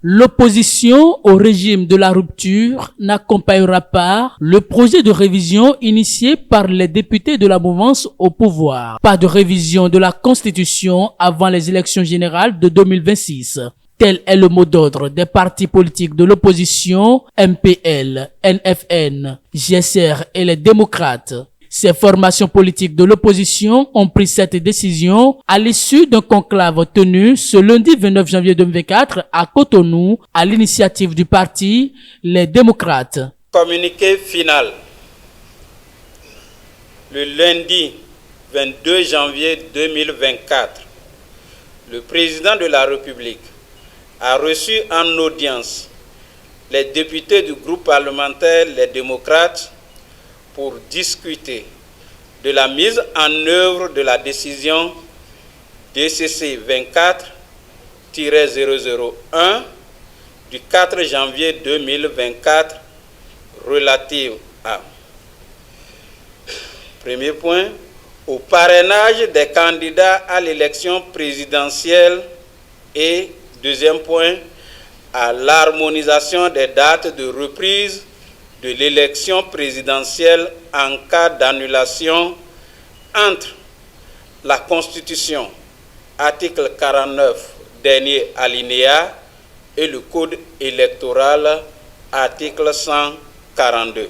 L'opposition au régime de la rupture n'accompagnera pas le projet de révision initié par les députés de la mouvance au pouvoir. Pas de révision de la Constitution avant les élections générales de 2026. Tel est le mot d'ordre des partis politiques de l'opposition, MPL, NFN, GSR et les démocrates. Ces formations politiques de l'opposition ont pris cette décision à l'issue d'un conclave tenu ce lundi 29 janvier 2024 à Cotonou à l'initiative du parti Les Démocrates. Communiqué final. Le lundi 22 janvier 2024, le président de la République a reçu en audience les députés du groupe parlementaire Les Démocrates pour discuter de la mise en œuvre de la décision DCC 24-001 du 4 janvier 2024 relative à, premier point, au parrainage des candidats à l'élection présidentielle et, deuxième point, à l'harmonisation des dates de reprise de l'élection présidentielle en cas d'annulation entre la Constitution, article 49, dernier alinéa, et le Code électoral, article 142.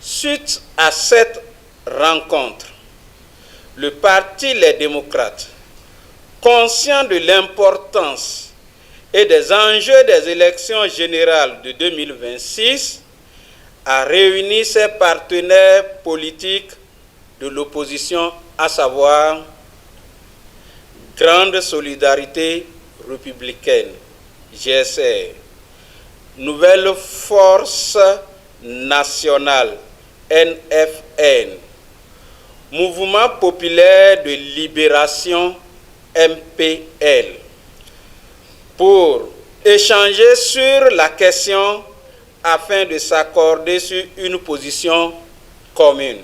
Suite à cette rencontre, le parti Les Démocrates, conscient de l'importance et des enjeux des élections générales de 2026, a réuni ses partenaires politiques de l'opposition, à savoir Grande Solidarité Républicaine, GSR, Nouvelle Force Nationale, NFN, Mouvement Populaire de Libération, MPL, pour échanger sur la question afin de s'accorder sur une position commune.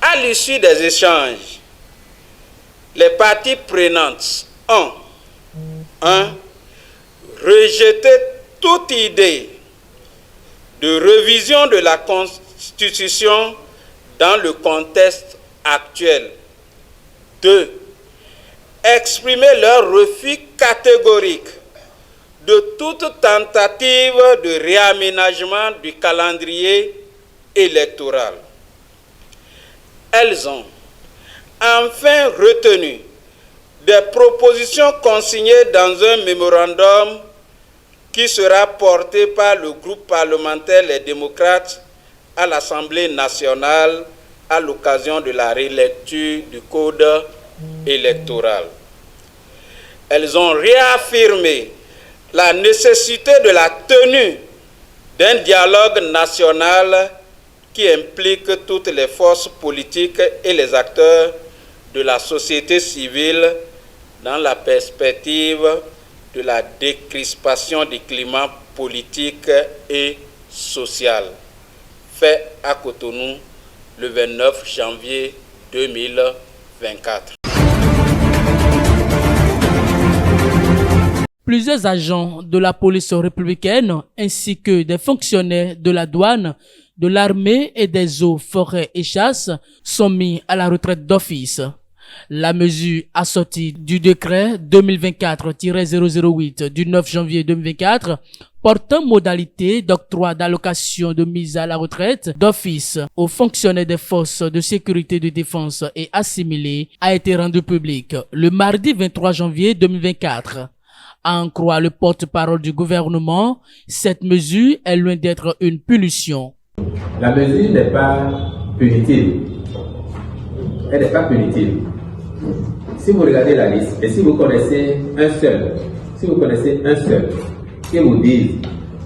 À l'issue des échanges, les parties prenantes ont 1. Rejeté toute idée de révision de la Constitution dans le contexte actuel. 2. Exprimer leur refus catégorique de toute tentative de réaménagement du calendrier électoral. Elles ont enfin retenu des propositions consignées dans un mémorandum qui sera porté par le groupe parlementaire Les Démocrates à l'Assemblée nationale à l'occasion de la relecture du Code électoral. Elles ont réaffirmé la nécessité de la tenue d'un dialogue national qui implique toutes les forces politiques et les acteurs de la société civile dans la perspective de la décrispation du climat politique et social. Fait à Cotonou le 29 janvier 2024. Plusieurs agents de la police républicaine ainsi que des fonctionnaires de la douane, de l'armée et des eaux, forêts et chasses sont mis à la retraite d'office. La mesure assortie du décret 2024-008 du 9 janvier 2024 portant modalité d'octroi d'allocation de mise à la retraite d'office aux fonctionnaires des forces de sécurité de défense et assimilés a été rendue publique le mardi 23 janvier 2024. À en croire le porte-parole du gouvernement, cette mesure est loin d'être une punition. La mesure n'est pas punitive. Elle n'est pas punitive. Si vous regardez la liste et si vous connaissez un seul qui vous dit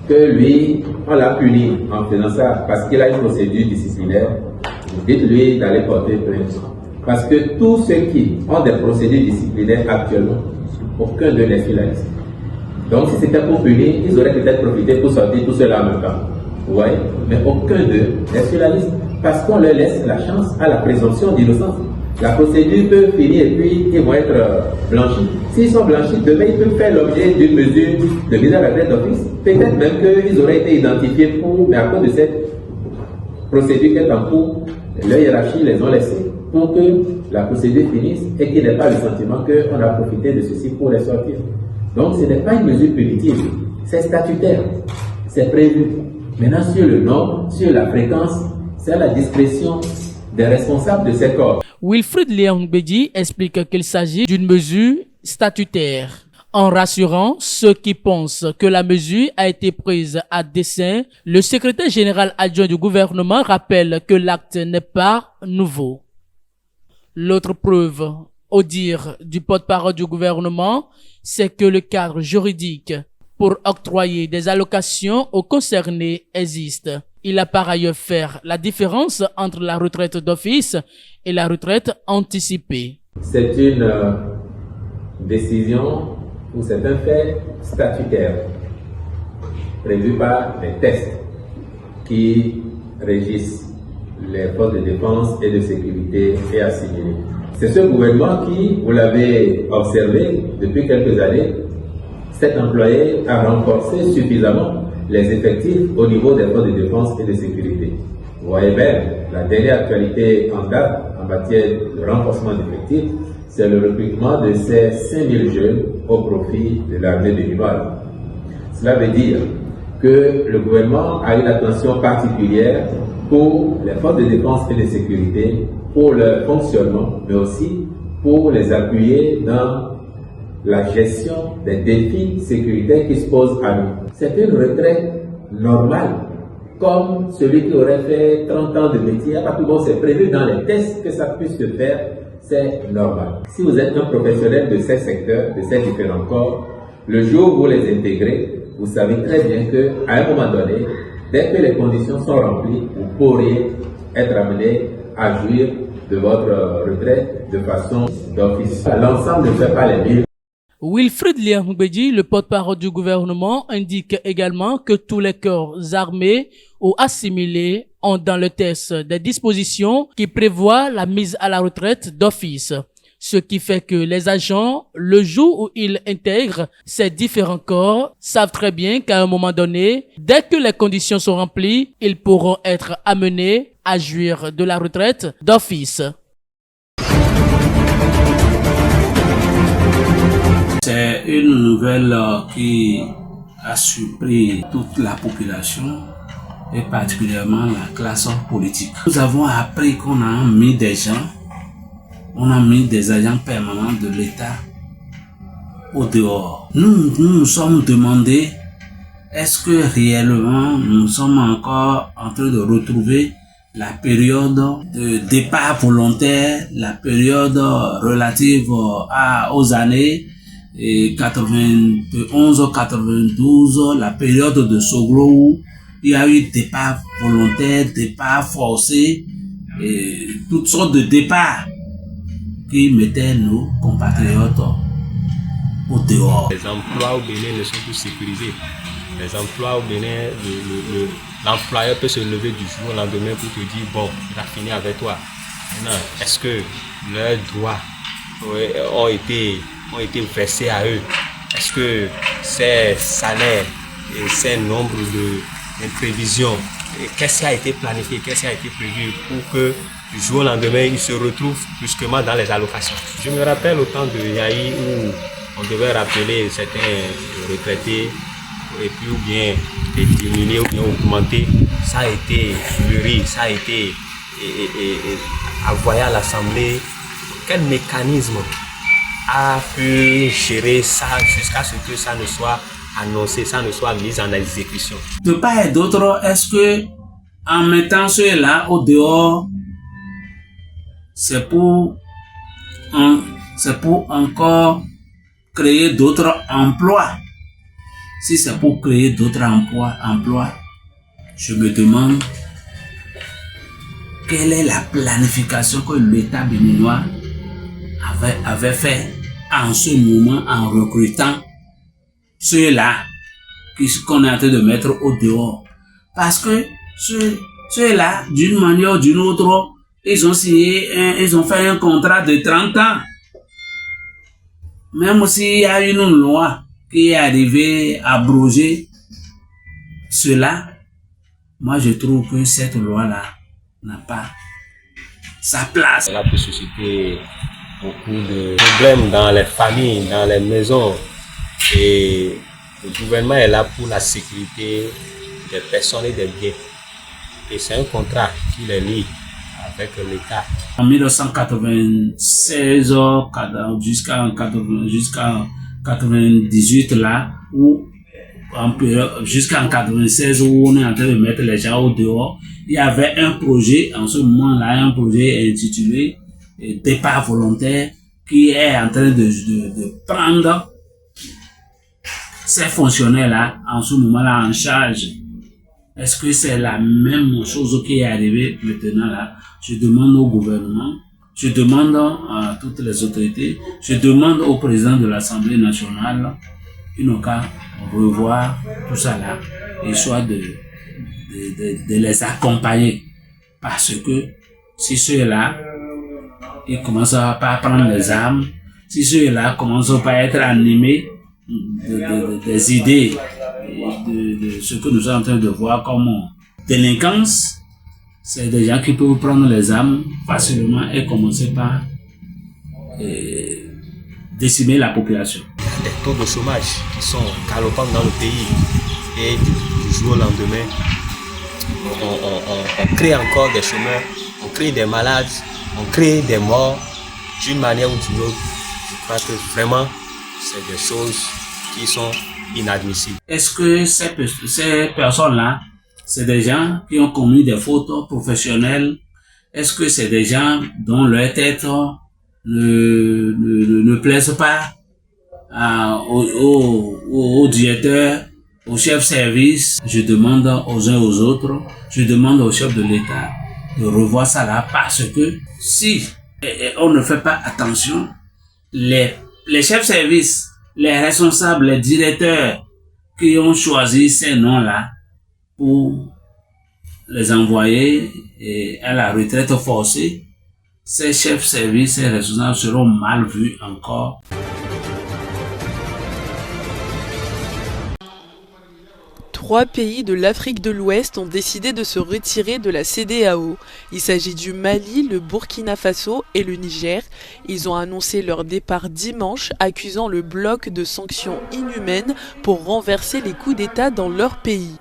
que lui, on l'a puni en faisant ça parce qu'il a une procédure disciplinaire, dites-lui d'aller porter plainte. Parce que tous ceux qui ont des procédures disciplinaires actuellement, aucun d'eux n'est sur la liste. Donc si c'était pour punir, ils auraient peut-être profité pour sortir tout cela en même temps. Vous voyez? Mais aucun d'eux n'est sur la liste parce qu'on leur laisse la chance à la présomption d'innocence. La procédure peut finir et puis ils vont être blanchis. S'ils sont blanchis, demain ils peuvent faire l'objet d'une mesure de mise à la retraite d'office. Peut-être même qu'ils auraient été identifiés mais à cause de cette procédure qui est en cours, leur hiérarchie les ont laissés pour que la procédure finisse et qu'ils n'aient pas le sentiment qu'on a profité de ceci pour les sortir. Donc ce n'est pas une mesure punitive, c'est statutaire, c'est prévu. Maintenant sur le nombre, sur la fréquence, c'est à la discrétion des responsables de ces corps. Wilfrid Liang-Bédi explique qu'il s'agit d'une mesure statutaire. En rassurant ceux qui pensent que la mesure a été prise à dessein, le secrétaire général adjoint du gouvernement rappelle que l'acte n'est pas nouveau. L'autre preuve, au dire du porte-parole du gouvernement, c'est que le cadre juridique pour octroyer des allocations aux concernés existe. Il a par ailleurs fait la différence entre la retraite d'office et la retraite anticipée. C'est une décision ou c'est un fait statutaire prévu par les textes qui régissent les forces de défense et de sécurité et assimilés. C'est ce gouvernement qui, vous l'avez observé depuis quelques années, s'est employé à renforcer suffisamment les effectifs au niveau des forces de défense et de sécurité. Vous voyez bien, la dernière actualité en date en matière de renforcement d'effectifs, c'est le recrutement de ces 5000 jeunes au profit de l'armée béninoise. Cela veut dire que le gouvernement a une attention particulière pour les forces de défense et de sécurité, pour leur fonctionnement, mais aussi pour les appuyer dans la gestion des défis sécuritaires qui se posent à nous. C'est une retraite normale, comme celui qui aurait fait 30 ans de métier. À partir du moment où c'est prévu dans les tests que ça puisse se faire, c'est normal. Si vous êtes un professionnel de ces secteurs, de ces différents corps, le jour où vous les intégrez, vous savez très bien qu'à un moment donné, dès que les conditions sont remplies, vous pourriez être amené à jouir de votre retraite de façon d'office. L'ensemble ne fait pas les mille. Wilfrid Liang-Bédi, le porte-parole du gouvernement, indique également que tous les corps armés ou assimilés ont dans le texte des dispositions qui prévoient la mise à la retraite d'office. Ce qui fait que les agents, le jour où ils intègrent ces différents corps, savent très bien qu'à un moment donné, dès que les conditions sont remplies, ils pourront être amenés à jouir de la retraite d'office. C'est une nouvelle qui a surpris toute la population et particulièrement la classe politique. Nous avons appris qu'on a mis des gens, on a mis des agents permanents de l'État au dehors. Nous sommes demandé, est-ce que réellement nous sommes encore en train de retrouver la période de départ volontaire, la période relative aux années 91-92, la période de Soglo où il y a eu départ volontaire, départ forcé, et toutes sortes de départs qui mettaient nos compatriotes au dehors. Les emplois au Bénin ne sont plus sécurisés. Les emplois au Bénin, l'employeur peut se lever du jour au lendemain pour te dire bon, il a fini avec toi. Maintenant, est-ce que leurs droits ont été versés à eux? Est-ce que ces salaires et ces nombres d'imprévisions, qu'est-ce qui a été planifié, qu'est-ce qui a été prévu pour que du jour au lendemain, ils se retrouvent brusquement dans les allocations? Je me rappelle au temps de Yahi où on devait rappeler certains retraités et puis ou bien diminuer ou bien augmenter. Ça a été mûri, ça a été envoyé à l'Assemblée. Quel mécanisme a pu gérer ça jusqu'à ce que ça ne soit annoncé, ça ne soit mis en exécution? De part et d'autre, est-ce que en mettant ceux-là au dehors, c'est pour encore créer d'autres emplois? Si c'est pour créer d'autres emplois, je me demande quelle est la planification que l'État béninois avait fait en ce moment en recrutant ceux-là qu'on est en train de mettre au dehors. Parce que ceux-là, d'une manière ou d'une autre, ils ont fait un contrat de 30 ans. Même s'il y a une loi qui est arrivée à abroger cela, moi je trouve que cette loi-là n'a pas sa place. Elle a pu susciter beaucoup de problèmes dans les familles, dans les maisons. Et le gouvernement est là pour la sécurité des personnes et des biens. Et c'est un contrat qui les lie avec l'État. En 1996 jusqu'à 1998 là, jusqu'en 96 où on est en train de mettre les gens au dehors, il y avait un projet, en ce moment-là, un projet intitulé Départ volontaire qui est en train de prendre ces fonctionnaires-là, en ce moment-là, en charge. Est-ce que c'est la même chose qui est arrivée maintenant là? Je demande au gouvernement, je demande à toutes les autorités, je demande au président de l'Assemblée nationale, ils n'ont qu'à revoir tout ça là, et soit de les accompagner. Parce que si ceux-là, ils commencent à pas prendre les armes, si ceux-là commencent pas à être animés des idées, de ce que nous sommes en train de voir comme délinquance, c'est des gens qui peuvent prendre les armes facilement et commencer par décimer la population. Des taux de chômage qui sont galopants dans le pays et du jour au lendemain, on crée encore des chômeurs, on crée des malades, on crée des morts d'une manière ou d'une autre. Je crois que vraiment, c'est des choses qui sont inadmissibles. Est-ce que ces personnes-là, c'est des gens qui ont commis des fautes professionnelles? Est-ce que c'est des gens dont leur tête ne plaise pas au directeur, au chef service? Je demande aux uns aux autres, je demande au chef de l'État de revoir ça là, parce que si on ne fait pas attention, les chefs services, les responsables, les directeurs qui ont choisi ces noms-là pour les envoyer à la retraite forcée, ces chefs services, ces responsables seront mal vus encore. Trois pays de l'Afrique de l'Ouest ont décidé de se retirer de la CEDEAO. Il s'agit du Mali, le Burkina Faso et le Niger. Ils ont annoncé leur départ dimanche, accusant le bloc de sanctions inhumaines pour renverser les coups d'État dans leur pays.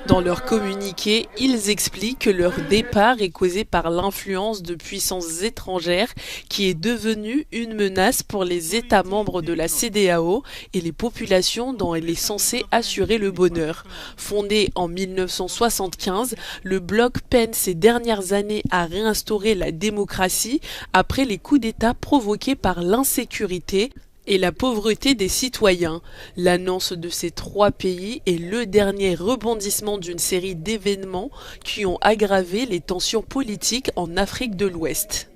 Dans leur communiqué, ils expliquent que leur départ est causé par l'influence de puissances étrangères qui est devenue une menace pour les États membres de la CEDEAO et les populations dont elle est censée assurer le bonheur. Fondé en 1975, le bloc peine ces dernières années à réinstaurer la démocratie après les coups d'État provoqués par l'insécurité et la pauvreté des citoyens. L'annonce de ces trois pays est le dernier rebondissement d'une série d'événements qui ont aggravé les tensions politiques en Afrique de l'Ouest.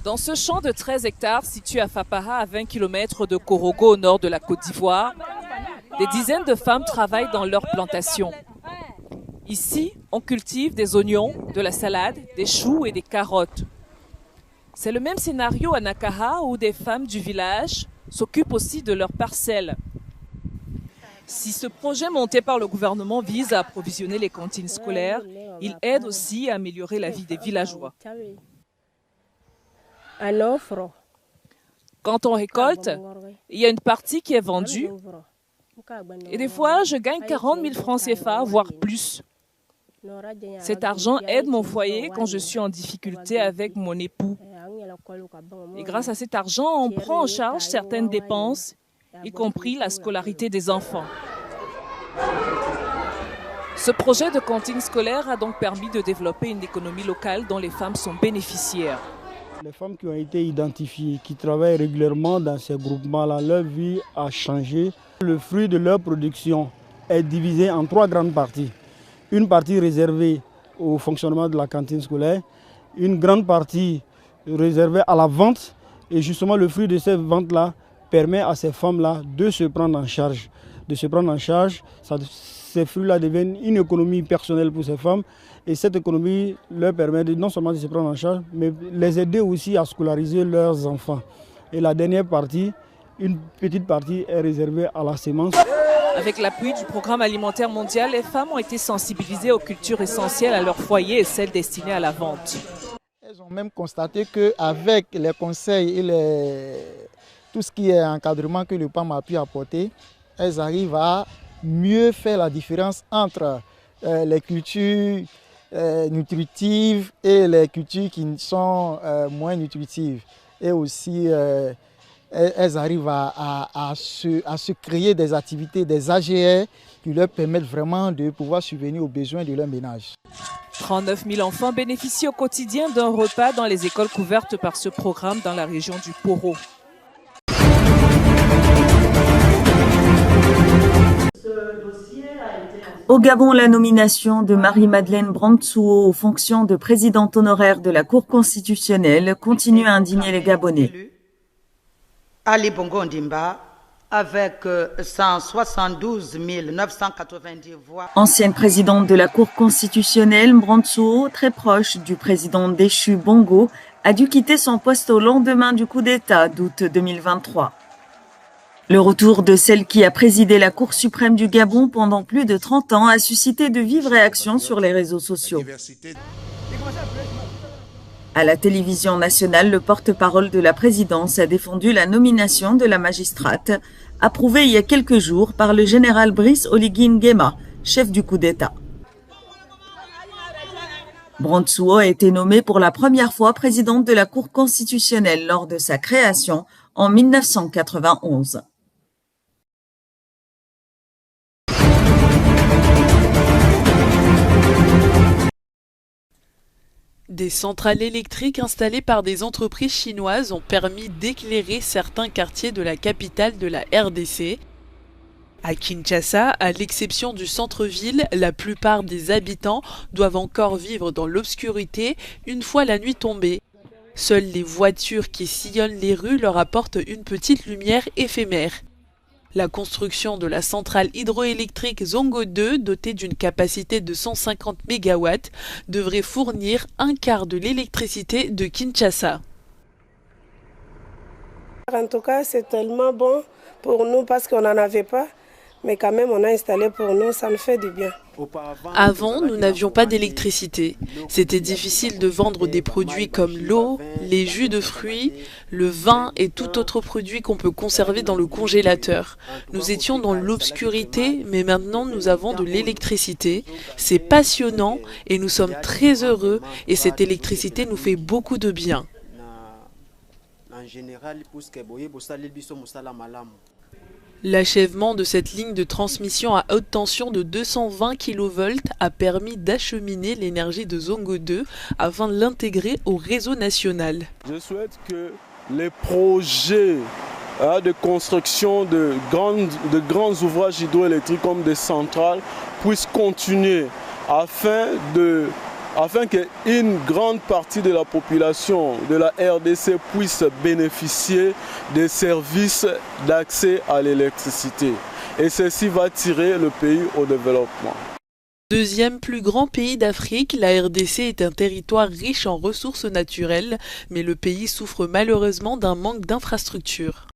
Dans ce champ de 13 hectares situé à Fapara, à 20 km de Korogo au nord de la Côte d'Ivoire, des dizaines de femmes travaillent dans leurs plantations. Ici, on cultive des oignons, de la salade, des choux et des carottes. C'est le même scénario à Nakaha où des femmes du village s'occupent aussi de leurs parcelles. Si ce projet monté par le gouvernement vise à approvisionner les cantines scolaires, il aide aussi à améliorer la vie des villageois. Quand on récolte, il y a une partie qui est vendue et des fois, je gagne 40 000 francs CFA, voire plus. Cet argent aide mon foyer quand je suis en difficulté avec mon époux. Et grâce à cet argent, on prend en charge certaines dépenses, y compris la scolarité des enfants. Ce projet de cantine scolaire a donc permis de développer une économie locale dont les femmes sont bénéficiaires. Les femmes qui ont été identifiées, qui travaillent régulièrement dans ces groupements-là, leur vie a changé. Le fruit de leur production est divisé en trois grandes parties. Une partie réservée au fonctionnement de la cantine scolaire, une grande partie réservée à la vente, et justement le fruit de ces ventes-là permet à ces femmes-là de se prendre en charge. Ces fruits-là deviennent une économie personnelle pour ces femmes. Et cette économie leur permet non seulement de se prendre en charge, mais les aider aussi à scolariser leurs enfants. Et la dernière partie, une petite partie est réservée à la semence. Avec l'appui du Programme alimentaire mondial, les femmes ont été sensibilisées aux cultures essentielles à leur foyer et celles destinées à la vente. Elles ont même constaté qu'avec les conseils et tout ce qui est encadrement que le PAM a pu apporter, elles arrivent à mieux faire la différence entre les cultures nutritives et les cultures qui sont moins nutritives. Et aussi, elles arrivent à se créer des activités, des AGR qui leur permettent vraiment de pouvoir subvenir aux besoins de leur ménage. 39 000 enfants bénéficient au quotidien d'un repas dans les écoles couvertes par ce programme dans la région du Poro. Au Gabon, la nomination de Marie-Madeleine Brandtsuo aux fonctions de présidente honoraire de la Cour constitutionnelle continue à indigner les Gabonais. Ali Bongo Ndimba, avec 172 990 voix. Ancienne présidente de la Cour constitutionnelle, Brandtsuo, très proche du président déchu Bongo, a dû quitter son poste au lendemain du coup d'État d'août 2023. Le retour de celle qui a présidé la Cour suprême du Gabon pendant plus de 30 ans a suscité de vives réactions sur les réseaux sociaux. À la télévision nationale, le porte-parole de la présidence a défendu la nomination de la magistrate, approuvée il y a quelques jours par le général Brice Oligui Nguema, chef du coup d'État. Brandtsuo a été nommée pour la première fois présidente de la Cour constitutionnelle lors de sa création en 1991. Des centrales électriques installées par des entreprises chinoises ont permis d'éclairer certains quartiers de la capitale de la RDC. À Kinshasa, à l'exception du centre-ville, la plupart des habitants doivent encore vivre dans l'obscurité une fois la nuit tombée. Seules les voitures qui sillonnent les rues leur apportent une petite lumière éphémère. La construction de la centrale hydroélectrique Zongo 2, dotée d'une capacité de 150 MW, devrait fournir un quart de l'électricité de Kinshasa. En tout cas, c'est tellement bon pour nous parce qu'on n'en avait pas, mais quand même on a installé pour nous, ça nous fait du bien. Avant, nous n'avions pas d'électricité. C'était difficile de vendre des produits comme l'eau, les jus de fruits, le vin et tout autre produit qu'on peut conserver dans le congélateur. Nous étions dans l'obscurité, mais maintenant nous avons de l'électricité. C'est passionnant et nous sommes très heureux et cette électricité nous fait beaucoup de bien. L'achèvement de cette ligne de transmission à haute tension de 220 kV a permis d'acheminer l'énergie de Zongo 2 afin de l'intégrer au réseau national. Je souhaite que les projets de construction de grands ouvrages hydroélectriques comme des centrales puissent continuer afin qu'une grande partie de la population de la RDC puisse bénéficier des services d'accès à l'électricité. Et ceci va tirer le pays au développement. Deuxième plus grand pays d'Afrique, la RDC est un territoire riche en ressources naturelles, mais le pays souffre malheureusement d'un manque d'infrastructures.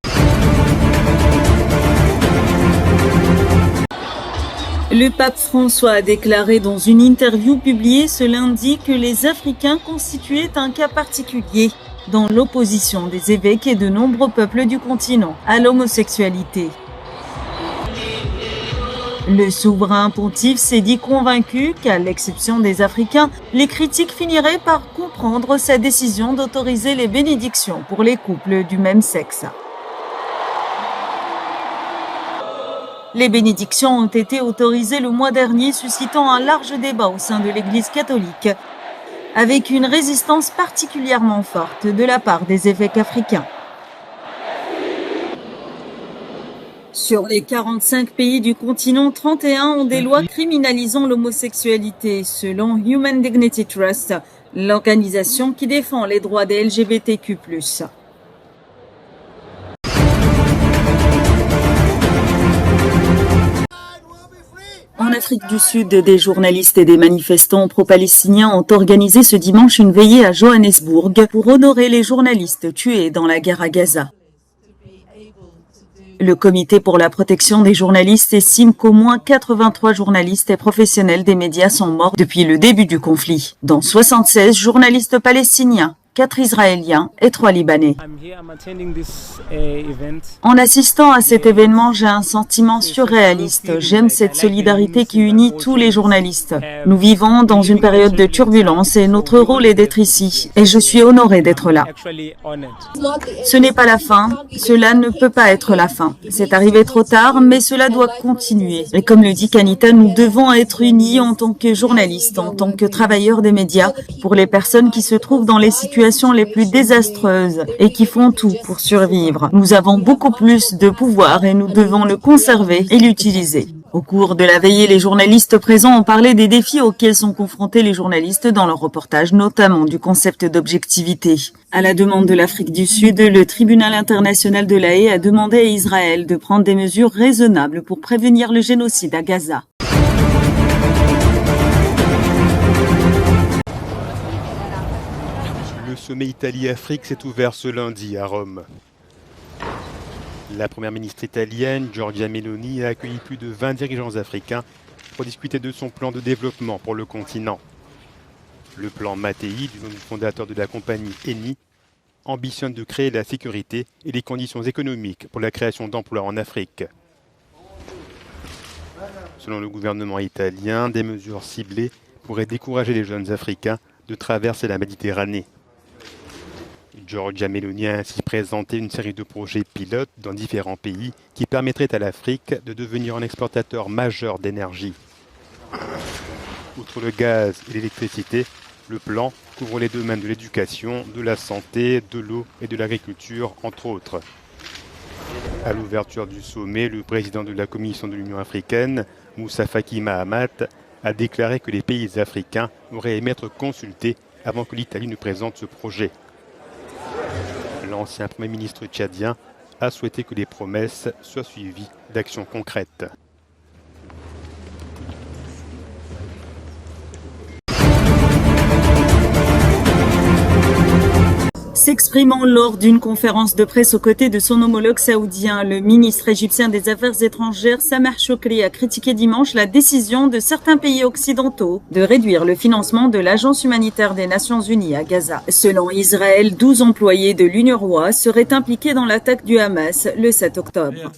Le pape François a déclaré dans une interview publiée ce lundi que les Africains constituaient un cas particulier dans l'opposition des évêques et de nombreux peuples du continent à l'homosexualité. Le souverain pontife s'est dit convaincu qu'à l'exception des Africains, les critiques finiraient par comprendre sa décision d'autoriser les bénédictions pour les couples du même sexe. Les bénédictions ont été autorisées le mois dernier, suscitant un large débat au sein de l'Église catholique, avec une résistance particulièrement forte de la part des évêques africains. Sur les 45 pays du continent, 31 ont des lois criminalisant l'homosexualité, selon Human Dignity Trust, l'organisation qui défend les droits des LGBTQ+. En Afrique du Sud, des journalistes et des manifestants pro-palestiniens ont organisé ce dimanche une veillée à Johannesburg pour honorer les journalistes tués dans la guerre à Gaza. Le Comité pour la protection des journalistes estime qu'au moins 83 journalistes et professionnels des médias sont morts depuis le début du conflit, dont 76 journalistes palestiniens, 4 Israéliens et 3 Libanais. En assistant à cet événement, j'ai un sentiment surréaliste. J'aime cette solidarité qui unit tous les journalistes. Nous vivons dans une période de turbulence et notre rôle est d'être ici. Et je suis honoré d'être là. Ce n'est pas la fin. Cela ne peut pas être la fin. C'est arrivé trop tard, mais cela doit continuer. Et comme le dit Kanita, nous devons être unis en tant que journalistes, en tant que travailleurs des médias, pour les personnes qui se trouvent dans les situations les plus désastreuses et qui font tout pour survivre. Nous avons beaucoup plus de pouvoir et nous devons le conserver et l'utiliser. Au cours de la veillée, les journalistes présents ont parlé des défis auxquels sont confrontés les journalistes dans leur reportage, notamment du concept d'objectivité. À la demande de l'Afrique du Sud, le tribunal international de La Haye a demandé à Israël de prendre des mesures raisonnables pour prévenir le génocide à Gaza. Le sommet Italie-Afrique s'est ouvert ce lundi à Rome. La première ministre italienne, Giorgia Meloni, a accueilli plus de 20 dirigeants africains pour discuter de son plan de développement pour le continent. Le plan Mattei, du nom du fondateur de la compagnie Eni, ambitionne de créer la sécurité et les conditions économiques pour la création d'emplois en Afrique. Selon le gouvernement italien, des mesures ciblées pourraient décourager les jeunes Africains de traverser la Méditerranée. Giorgia Meloni a ainsi présenté une série de projets pilotes dans différents pays qui permettraient à l'Afrique de devenir un exportateur majeur d'énergie. Outre le gaz et l'électricité, le plan couvre les domaines de l'éducation, de la santé, de l'eau et de l'agriculture, entre autres. À l'ouverture du sommet, le président de la Commission de l'Union africaine, Moussa Faki Mahamat, a déclaré que les pays africains auraient aimé être consultés avant que l'Italie ne présente ce projet. L'ancien Premier ministre tchadien a souhaité que les promesses soient suivies d'actions concrètes. S'exprimant lors d'une conférence de presse aux côtés de son homologue saoudien, le ministre égyptien des Affaires étrangères Sameh Choukri a critiqué dimanche la décision de certains pays occidentaux de réduire le financement de l'Agence humanitaire des Nations Unies à Gaza. Selon Israël, 12 employés de l'UNRWA seraient impliqués dans l'attaque du Hamas le 7 octobre.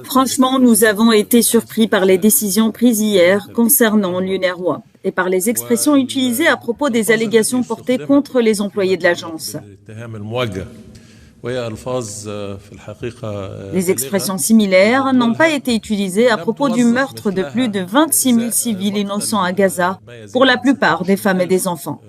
Franchement, nous avons été surpris par les décisions prises hier concernant l'UNRWA et par les expressions utilisées à propos des allégations portées contre les employés de l'agence. Les expressions similaires n'ont pas été utilisées à propos du meurtre de plus de 26 000 civils innocents à Gaza, pour la plupart des femmes et des enfants.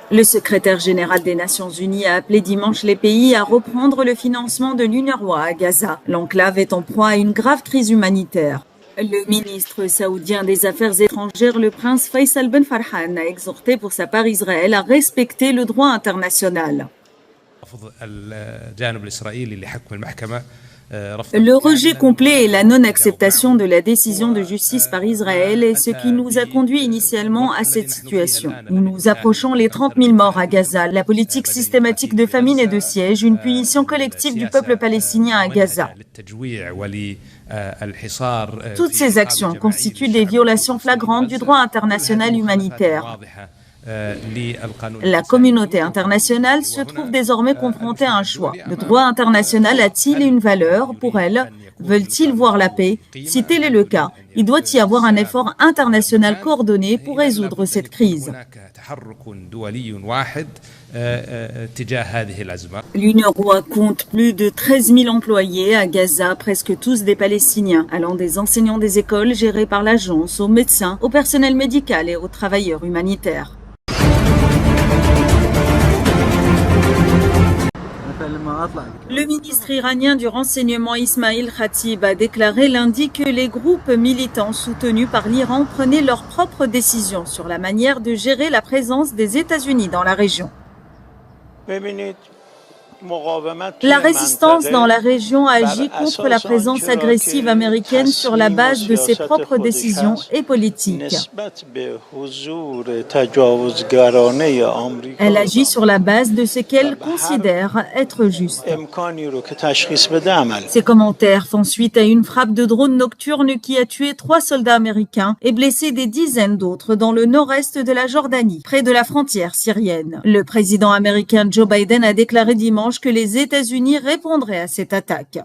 Le secrétaire général des Nations Unies a appelé dimanche les pays à reprendre le financement de l'UNRWA à Gaza. L'enclave est en proie à une grave crise humanitaire. Le ministre saoudien des Affaires étrangères, le prince Faisal Ben Farhan, a exhorté pour sa part Israël à respecter le droit international. Le rejet complet et la non-acceptation de la décision de justice par Israël est ce qui nous a conduit initialement à cette situation. Nous nous approchons les 30 000 morts à Gaza, la politique systématique de famine et de siège, une punition collective du peuple palestinien à Gaza. Toutes ces actions constituent des violations flagrantes du droit international humanitaire. La communauté internationale se trouve désormais confrontée à un choix. Le droit international a-t-il une valeur pour elle? Veulent-ils voir la paix? Si tel est le cas, il doit y avoir un effort international coordonné pour résoudre cette crise. L'UNRWA compte plus de 13 000 employés à Gaza, presque tous des Palestiniens, allant des enseignants des écoles gérées par l'agence, aux médecins, au personnel médical et aux travailleurs humanitaires. Le ministre iranien du renseignement Ismail Khatib a déclaré lundi que les groupes militants soutenus par l'Iran prenaient leurs propres décisions sur la manière de gérer la présence des États-Unis dans la région. La résistance dans la région agit contre la présence agressive américaine sur la base de ses propres décisions et politiques. Elle agit sur la base de ce qu'elle considère être juste. Ces commentaires font suite à une frappe de drone nocturne qui a tué 3 soldats américains et blessé des dizaines d'autres dans le nord-est de la Jordanie, près de la frontière syrienne. Le président américain Joe Biden a déclaré dimanche que les États-Unis répondraient à cette attaque.